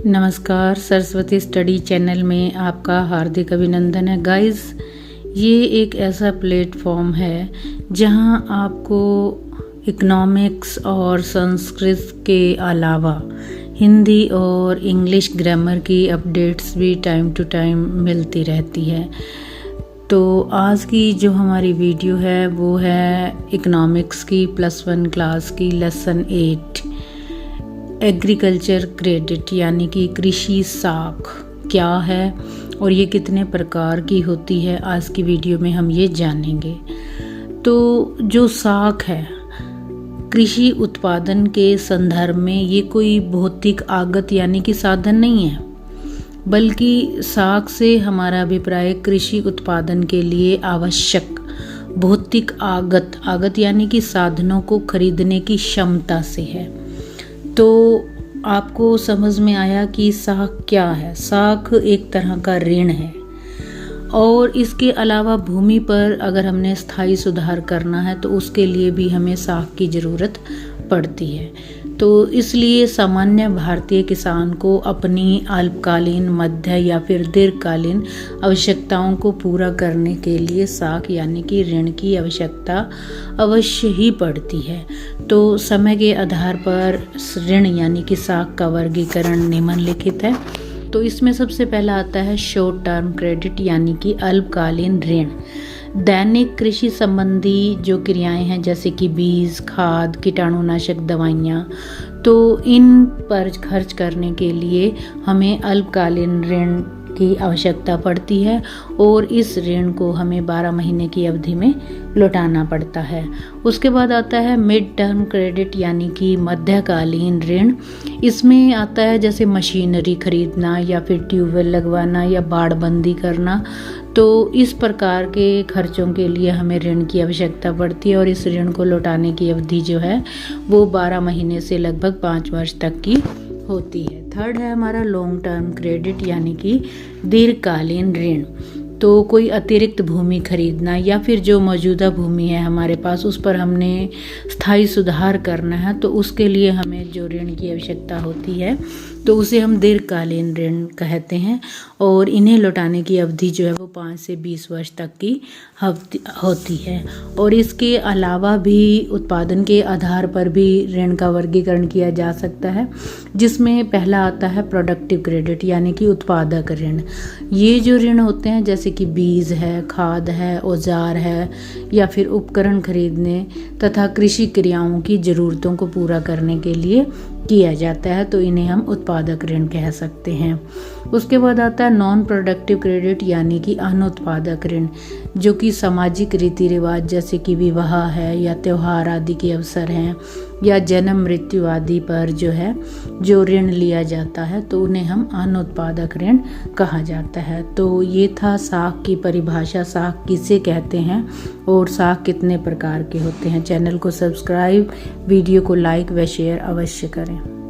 नमस्कार, Saraswati study channel में आपका हार्दिक अभिनंदन है गाइस। ये एक ऐसा प्लेटफॉर्म है जहां आपको इकोनॉमिक्स और संस्कृत के अलावा हिंदी और इंग्लिश ग्रामर की अपडेट्स भी टाइम टू टाइम मिलती रहती है। तो आज की जो हमारी वीडियो है वो है इकोनॉमिक्स की +1 क्लास की लेसन 8 एग्रीकल्चर क्रेडिट यानी कि कृषि साख क्या है और ये कितने प्रकार की होती है। आज की वीडियो में हम ये जानेंगे। तो जो साख है कृषि उत्पादन के संदर्भ में ये कोई भौतिक आगत यानी कि साधन नहीं है, बल्कि साख से हमारा अभिप्राय कृषि उत्पादन के लिए आवश्यक भौतिक आगत यानी कि साधनों को खरीदने की क्षमता से है। तो आपको समझ में आया कि साख क्या है। साख एक तरह का ऋण है और इसके अलावा भूमि पर अगर हमने स्थायी सुधार करना है तो उसके लिए भी हमें साख की ज़रूरत पड़ती है। तो इसलिए सामान्य भारतीय किसान को अपनी अल्पकालीन, मध्य या फिर दीर्घकालीन आवश्यकताओं को पूरा करने के लिए साख यानी कि ऋण की आवश्यकता अवश्य ही पड़ती है। तो समय के आधार पर ऋण यानी कि साख का वर्गीकरण निम्नलिखित है। तो इसमें सबसे पहला आता है शॉर्ट टर्म क्रेडिट यानी कि अल्पकालीन ऋण। दैनिक कृषि संबंधी जो क्रियाएं हैं जैसे कि बीज, खाद, कीटाणुनाशक दवाइयाँ, तो इन पर खर्च करने के लिए हमें अल्पकालीन ऋण की आवश्यकता पड़ती है और इस ऋण को हमें 12 महीने की अवधि में लौटाना पड़ता है। उसके बाद आता है मिड टर्म क्रेडिट यानी कि मध्यकालीन ऋण। इसमें आता है जैसे मशीनरी खरीदना या फिर ट्यूबवेल लगवाना या बाड़बंदी करना। तो इस प्रकार के खर्चों के लिए हमें ऋण की आवश्यकता पड़ती है और इस ऋण को लौटाने की अवधि जो है वो 12 महीने से लगभग 5 वर्ष तक की होती है। थर्ड है हमारा लॉन्ग टर्म क्रेडिट यानी कि दीर्घकालीन ऋण। तो कोई अतिरिक्त भूमि खरीदना या फिर जो मौजूदा भूमि है हमारे पास उस पर हमने स्थायी सुधार करना है, तो उसके लिए हमें जो ऋण की आवश्यकता होती है तो उसे हम दीर्घकालीन ऋण कहते हैं और इन्हें लौटाने की अवधि जो है वो 5 से 20 वर्ष तक की होती है। और इसके अलावा भी उत्पादन के आधार पर भी ऋण का वर्गीकरण किया जा सकता है, जिसमें पहला आता है प्रोडक्टिव क्रेडिट यानी कि उत्पादक ऋण। ये जो ऋण होते हैं जैसे कि बीज है, खाद है, औजार है या फिर उपकरण खरीदने तथा कृषि क्रियाओं की ज़रूरतों को पूरा करने के लिए किया जाता है, तो इन्हें हम उत्पादक ऋण कह सकते हैं। उसके बाद आता है नॉन प्रोडक्टिव क्रेडिट यानी कि अनुत्पादक ऋण, जो कि सामाजिक रीति रिवाज जैसे कि विवाह है या त्यौहार आदि के अवसर हैं या जन्म मृत्यु आदि पर जो ऋण लिया जाता है तो उन्हें हम अनुत्पादक ऋण कहा जाता है। तो ये था साख की परिभाषा, साख किसे कहते हैं और साख कितने प्रकार के होते हैं। चैनल को सब्सक्राइब, वीडियो को लाइक व शेयर अवश्य करें।